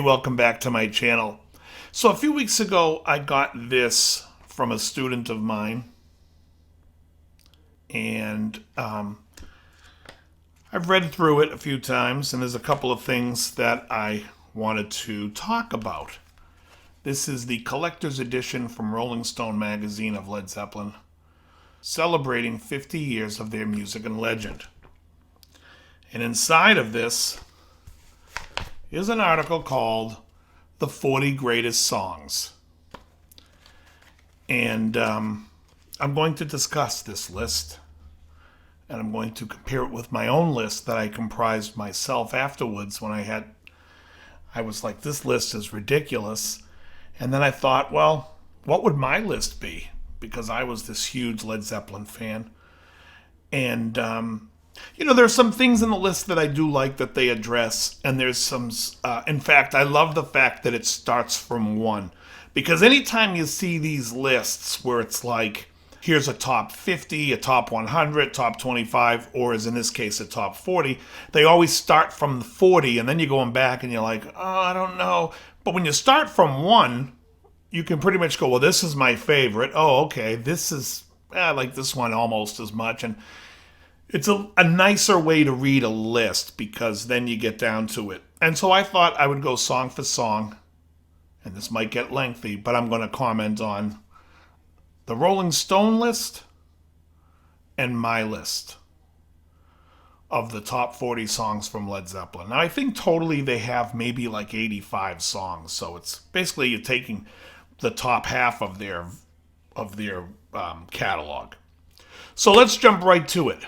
welcome back to my channel. So a few weeks ago, I got this from a student of mine, and I've read through it a few times, and there's a couple of things that I wanted to talk about. This is the collector's edition from Rolling Stone magazine of Led Zeppelin, celebrating 50 years of their music and legend. And inside of this is an article called The 40 Greatest Songs. And I'm going to discuss this list, and I'm going to compare it with my own list that I comprised myself afterwards when I was like, this list is ridiculous. And then I thought, well, what would my list be? Because I was this huge Led Zeppelin fan. And, there's some things in the list that I do like that they address. And there's some, in fact, I love the fact that it starts from one. Because anytime you see these lists where it's like, here's a top 50, a top 100, top 25, or as in this case, a top 40, they always start from the 40, and then you're going back and you're like, oh, I don't know. But when you start from one, you can pretty much go, well, this is my favorite. Oh, okay, I like this one almost as much. And it's a nicer way to read a list because then you get down to it. And so I thought I would go song for song, and this might get lengthy, but I'm going to comment on the Rolling Stone list and my list of the top 40 songs from Led Zeppelin. Now, I think totally they have maybe like 85 songs, so it's basically you're taking the top half of their catalog. So let's jump right to it.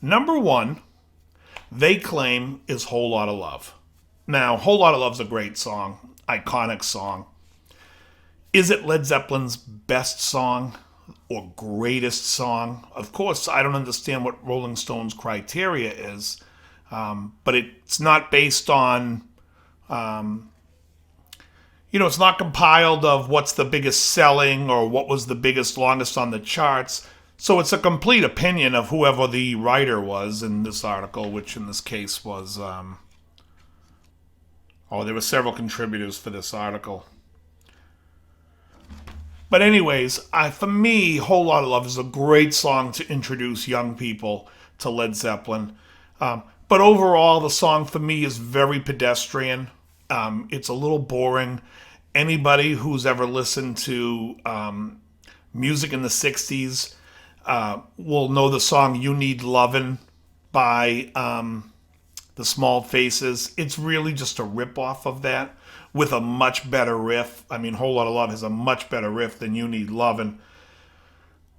Number one, they claim, is Whole Lotta Love. Now, Whole Lotta Love's a great song, iconic song. Is it Led Zeppelin's best song or greatest song? Of course, I don't understand what Rolling Stone's criteria is, but it's not based on, it's not compiled of what's the biggest selling or what was the biggest, longest on the charts. So it's a complete opinion of whoever the writer was in this article, which in this case was, there were several contributors for this article. But anyways, for me, Whole Lotta Love is a great song to introduce young people to Led Zeppelin. But overall, the song for me is very pedestrian. It's a little boring. Anybody who's ever listened to music in the 60s will know the song You Need Lovin' by the Small Faces. It's really just a ripoff of that with a much better riff. I mean, Whole Lotta Love has a much better riff than You Need Lovin'.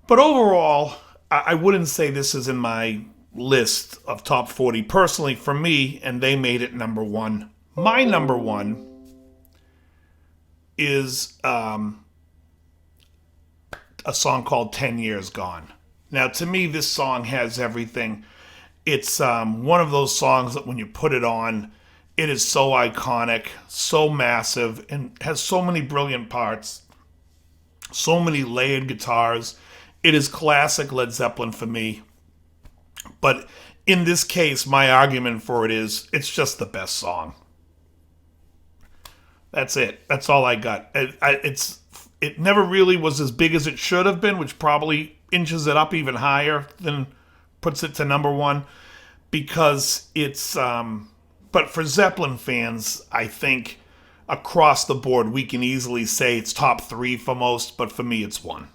But overall, I wouldn't say this is in my list of top 40 personally for me, and they made it number one. My number one is a song called 10 Years Gone. Now, to me, this song has everything. It's one of those songs that when you put it on, it is so iconic, so massive, and has so many brilliant parts, so many layered guitars. It is classic Led Zeppelin for me. But in this case, my argument for it is it's just the best song. That's it. That's all I got. It never really was as big as it should have been, which probably inches it up even higher than puts it to number one, because it's but for Zeppelin fans, I think across the board we can easily say it's top three for most, but for me it's one.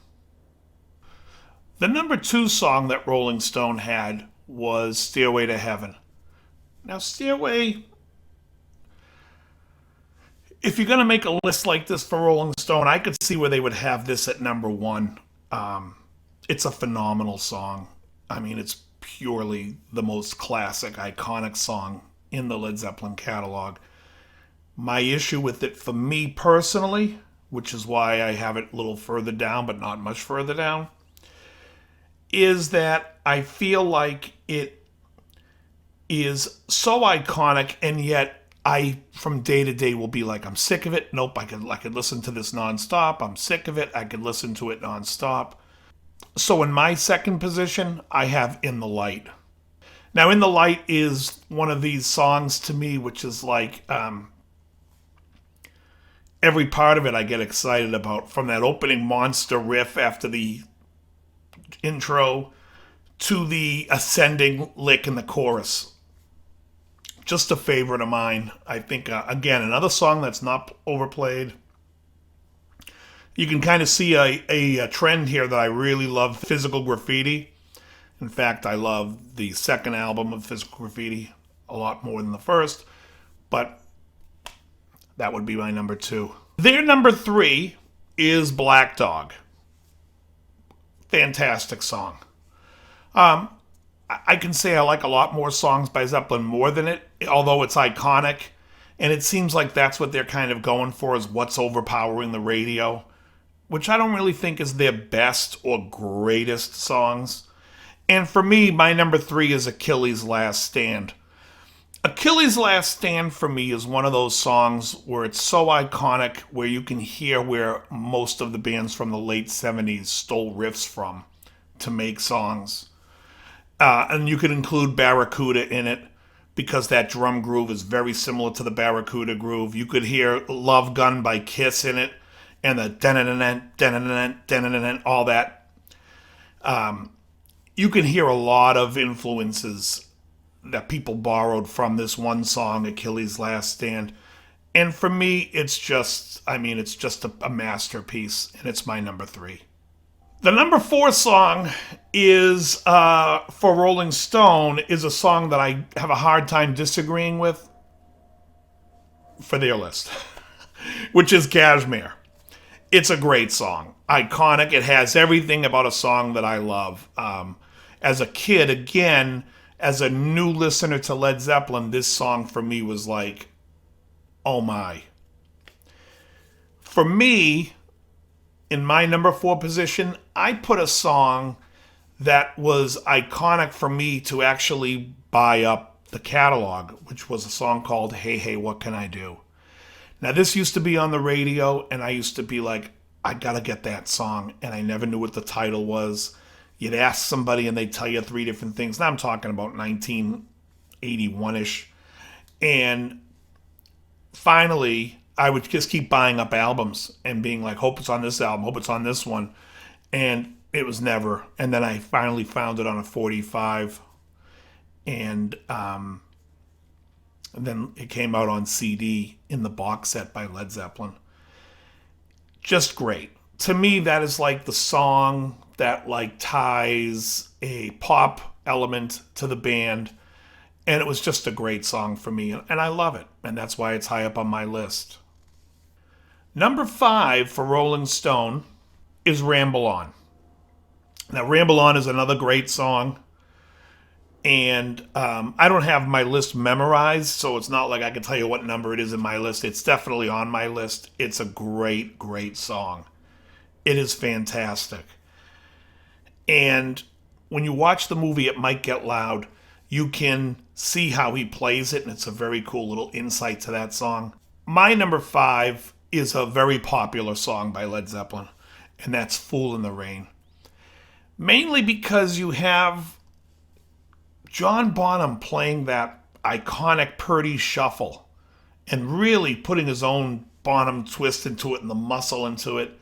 The number two song that Rolling Stone had was Stairway to Heaven. Now, Stairway, if you're going to make a list like this for Rolling Stone, I could see where they would have this at number one. It's a phenomenal song. I mean, it's purely the most classic, iconic song in the Led Zeppelin catalog. My issue with it, for me personally, which is why I have it a little further down, but not much further down, is that I feel like it is so iconic, and yet I, from day to day, will be like, I'm sick of it. Nope, I could listen to this nonstop. I'm sick of it. I could listen to it nonstop. So in my second position, I have In the Light. Now, In the Light is one of these songs to me, which is like, every part of it I get excited about, from that opening monster riff after the intro to the ascending lick in the chorus. Just a favorite of mine. I think, again, another song that's not overplayed. You can kind of see a trend here that I really love: Physical Graffiti. In fact, I love the second album of Physical Graffiti a lot more than the first, but that would be my number 2. Their number 3 is Black Dog. Fantastic song. I can say I like a lot more songs by Zeppelin more than it, although it's iconic. And it seems like that's what they're kind of going for, is what's overpowering the radio, which I don't really think is their best or greatest songs. And for me, my number 3 is Achilles' Last Stand. Achilles' Last Stand for me is one of those songs where it's so iconic, where you can hear where most of the bands from the late 70s stole riffs from to make songs. And you could include Barracuda in it, because that drum groove is very similar to the Barracuda groove. You could hear Love Gun by Kiss in it, and the all that. You can hear a lot of influences that people borrowed from this one song, Achilles' Last Stand. And for me, it's just a masterpiece, and it's my number 3. The number 4 song is, for Rolling Stone, is a song that I have a hard time disagreeing with for their list, which is Kashmir. It's a great song. Iconic. It has everything about a song that I love. As a kid, again, as a new listener to Led Zeppelin, this song for me was like, oh my. For me, in my number 4 position, I put a song that was iconic for me to actually buy up the catalog, which was a song called Hey Hey What Can I Do? Now, this used to be on the radio, and I used to be like, I gotta get that song, and I never knew what the title was. You'd ask somebody, and they'd tell you 3 different things. Now I'm talking about 1981-ish. And finally, I would just keep buying up albums and being like, hope it's on this album, hope it's on this one. And it was never. And then I finally found it on a 45. And then it came out on CD in the box set by Led Zeppelin. Just great. To me, that is like the song that like ties a pop element to the band. And it was just a great song for me. And I love it. And that's why it's high up on my list. Number 5 for Rolling Stone is Ramble On. Now, Ramble On is another great song. And I don't have my list memorized, so it's not like I can tell you what number it is in my list. It's definitely on my list. It's a great, great song. It is fantastic. And when you watch the movie It Might Get Loud, you can see how he plays it, and it's a very cool little insight to that song. My number 5 is a very popular song by Led Zeppelin, and that's Fool in the Rain. Mainly because you have John Bonham playing that iconic Purdy shuffle and really putting his own Bonham twist into it and the muscle into it.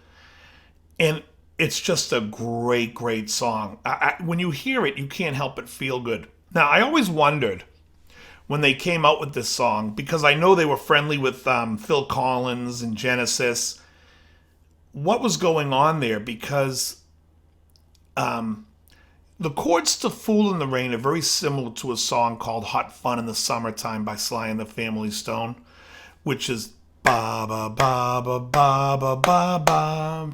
And it's just a great, great song. When you hear it, you can't help but feel good. Now, I always wondered when they came out with this song, because I know they were friendly with Phil Collins and Genesis, what was going on there, because the chords to Fool in the Rain are very similar to a song called Hot Fun in the Summertime by Sly and the Family Stone, which is ba ba ba ba ba ba ba ba.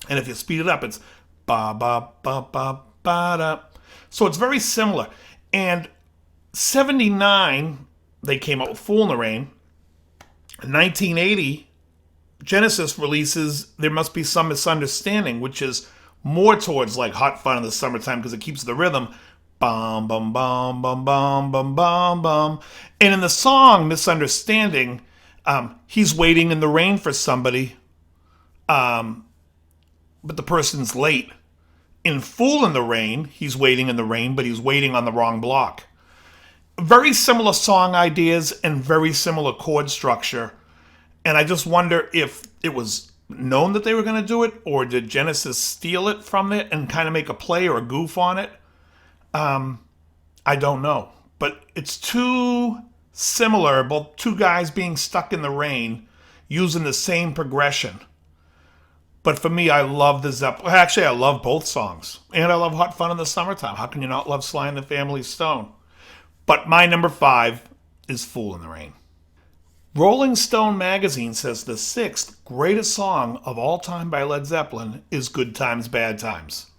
And if you speed it up, it's ba ba ba ba ba da. So it's very similar. And 79, they came out with Fool in the Rain. In 1980, Genesis releases There Must Be Some Misunderstanding, which is more towards like Hot Fun in the Summertime because it keeps the rhythm. Bum, bum, bum, bum, bum, bum, bum, bum. And in the song Misunderstanding, he's waiting in the rain for somebody, but the person's late. In Fool in the Rain, he's waiting in the rain, but he's waiting on the wrong block. Very similar song ideas and very similar chord structure. And I just wonder if it was known that they were going to do it, or did Genesis steal it from it and kind of make a play or a goof on it? I don't know. But it's too similar, both two guys being stuck in the rain using the same progression. But for me, I love the Zeppelin. Actually, I love both songs. And I love Hot Fun in the Summertime. How can you not love Sly and the Family Stone? But my number 5 is Fool in the Rain. Rolling Stone magazine says the 6th greatest song of all time by Led Zeppelin is Good Times, Bad Times.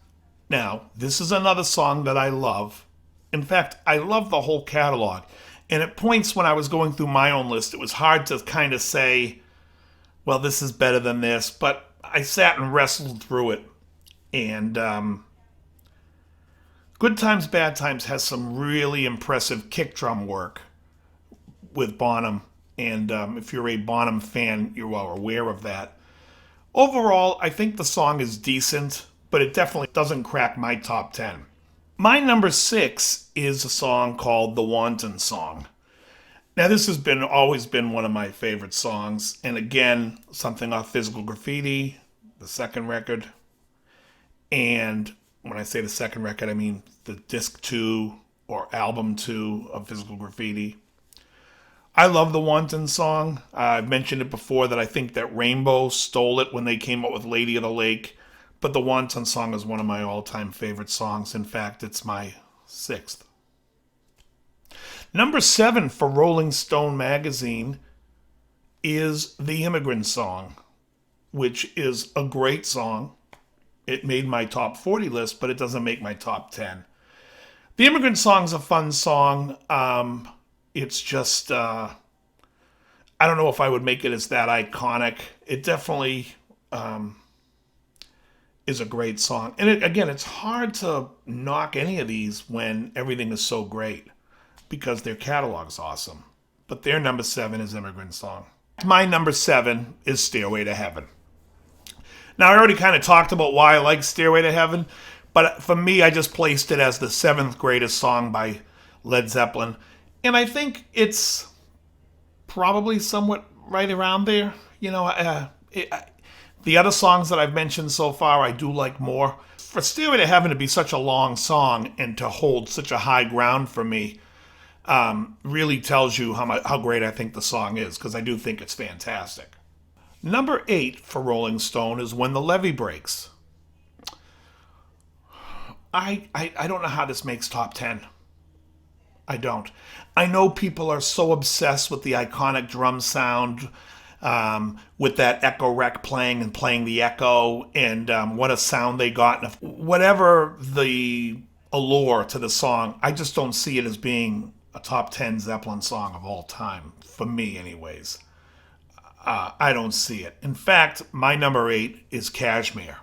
Now, this is another song that I love. In fact, I love the whole catalog. And at points when I was going through my own list, it was hard to kind of say, well, this is better than this. But I sat and wrestled through it. And Good Times, Bad Times has some really impressive kick drum work with Bonham. And if you're a Bonham fan, you're well aware of that. Overall, I think the song is decent, but it definitely doesn't crack my top 10. My number 6 is a song called The Wanton Song. Now, this has always been one of my favorite songs. And again, something off Physical Graffiti, the second record. And when I say the second record, I mean the disc 2 or album 2 of Physical Graffiti. I love the Wanton Song. I've mentioned it before that I think that Rainbow stole it when they came up with Lady of the Lake. But the Wanton Song is one of my all-time favorite songs. In fact, it's my 6th. Number 7 for Rolling Stone magazine is The Immigrant Song, which is a great song. It made my top 40 list, but it doesn't make my top 10. The Immigrant Song's a fun song. It's just, I don't know if I would make it as that iconic. It definitely is a great song. And again, it's hard to knock any of these when everything is so great because their catalog's awesome. But their number 7 is Immigrant Song. My number 7 is Stairway to Heaven. Now, I already kind of talked about why I like Stairway to Heaven, but for me, I just placed it as the 7th greatest song by Led Zeppelin. And I think it's probably somewhat right around there. You know, the other songs that I've mentioned so far, I do like more. For Stairway to Heaven to be such a long song and to hold such a high ground for me really tells you how great I think the song is, because I do think it's fantastic. Number 8 for Rolling Stone is When the Levee Breaks. I don't know how this makes top 10. I don't. I know people are so obsessed with the iconic drum sound, with that echo rec playing and playing the echo, and what a sound they got. Whatever the allure to the song, I just don't see it as being a top 10 Zeppelin song of all time, for me anyways. I don't see it. In fact, my number 8 is Kashmir.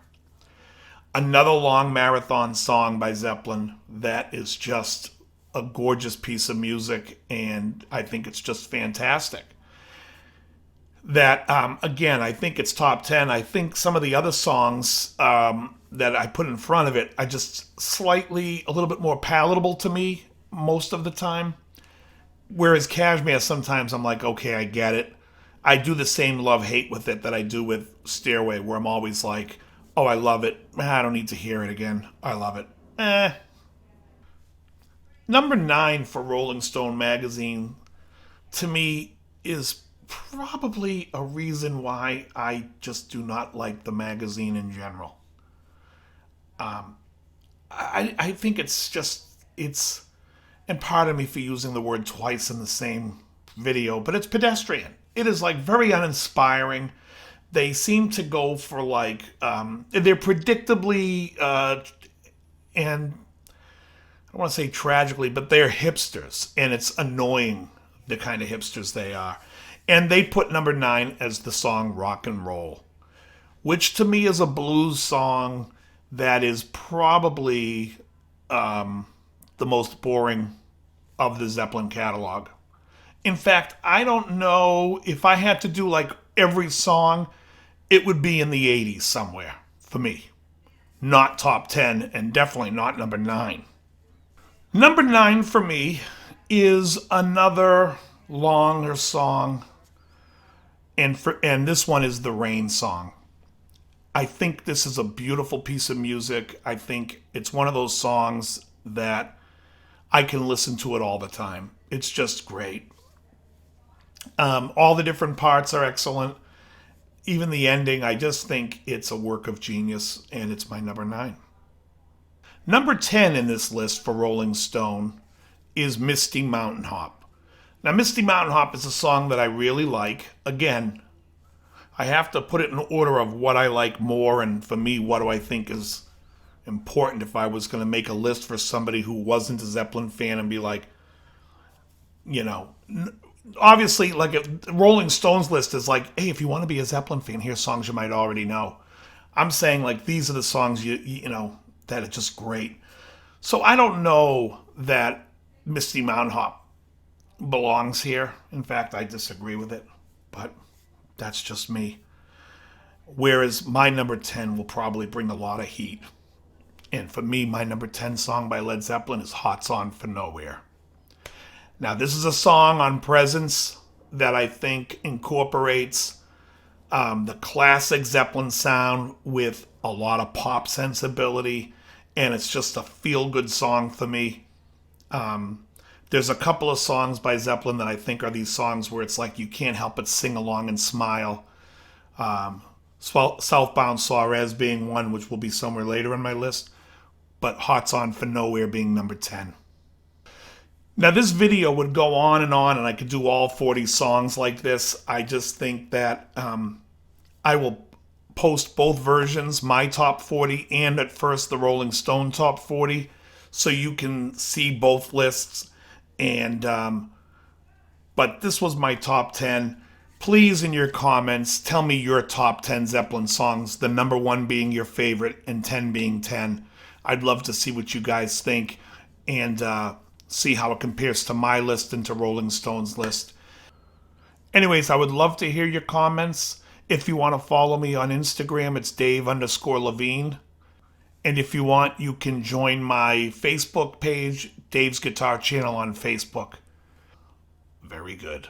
Another long marathon song by Zeppelin that is just a gorgeous piece of music, and I think it's just fantastic. That, again, I think it's top 10. I think some of the other songs that I put in front of it are just a little bit more palatable to me most of the time. Whereas Kashmir, sometimes I'm like, okay, I get it. I do the same love-hate with it that I do with Stairway, where I'm always like, oh, I love it. I don't need to hear it again. I love it. Number 9 for Rolling Stone magazine, to me, is probably a reason why I just do not like the magazine in general. I think it's, and pardon me for using the word twice in the same video, but it's pedestrian. It is like very uninspiring. They seem to go for like, they're predictably, and I don't want to say tragically, but they're hipsters, and it's annoying the kind of hipsters they are. And they put number 9 as the song Rock and Roll, which to me is a blues song that is probably the most boring of the Zeppelin catalog. In fact, I don't know if I had to do like every song, it would be in the 80s somewhere for me. Not top 10, and definitely not number 9. Number 9 for me is another longer song And this one is the Rain song. I think this is a beautiful piece of music. I think it's one of those songs that I can listen to it all the time. It's just great. All the different parts are excellent. Even the ending, I just think it's a work of genius, and it's my number 9. Number 10 in this list for Rolling Stone is Misty Mountain Hop. Now, Misty Mountain Hop is a song that I really like. Again, I have to put it in order of what I like more, and for me, what do I think is important if I was going to make a list for somebody who wasn't a Zeppelin fan and be like, you know, obviously, like a Rolling Stones list is like, hey, if you want to be a Zeppelin fan, here's songs you might already know. I'm saying like these are the songs you know that are just great. So I don't know that Misty Mountain Hop belongs here. In fact, I disagree with it, but that's just me. Whereas my number 10 will probably bring a lot of heat. And for me, my number 10 song by Led Zeppelin is Hot Song for Nowhere. Now, this is a song on Presence that I think incorporates the classic Zeppelin sound with a lot of pop sensibility, and it's just a feel-good song for me. There's a couple of songs by Zeppelin that I think are these songs where it's like you can't help but sing along and smile. Southbound Suarez being one, which will be somewhere later in my list, but Hot On for Nowhere being number 10. Now, this video would go on, and I could do all 40 songs like this. I just think that I will post both versions, my top 40 and at first the Rolling Stone top 40, so you can see both lists. And but this was my top 10. Please, in your comments, tell me your top 10 Zeppelin songs, the number 1 being your favorite and 10 being 10. I'd love to see what you guys think and see how it compares to my list and to Rolling Stone's list. Anyways, I would love to hear your comments. If you want to follow me on Instagram, it's Dave_Levine. And if you want, you can join my Facebook page, Dave's Guitar Channel on Facebook. Very good.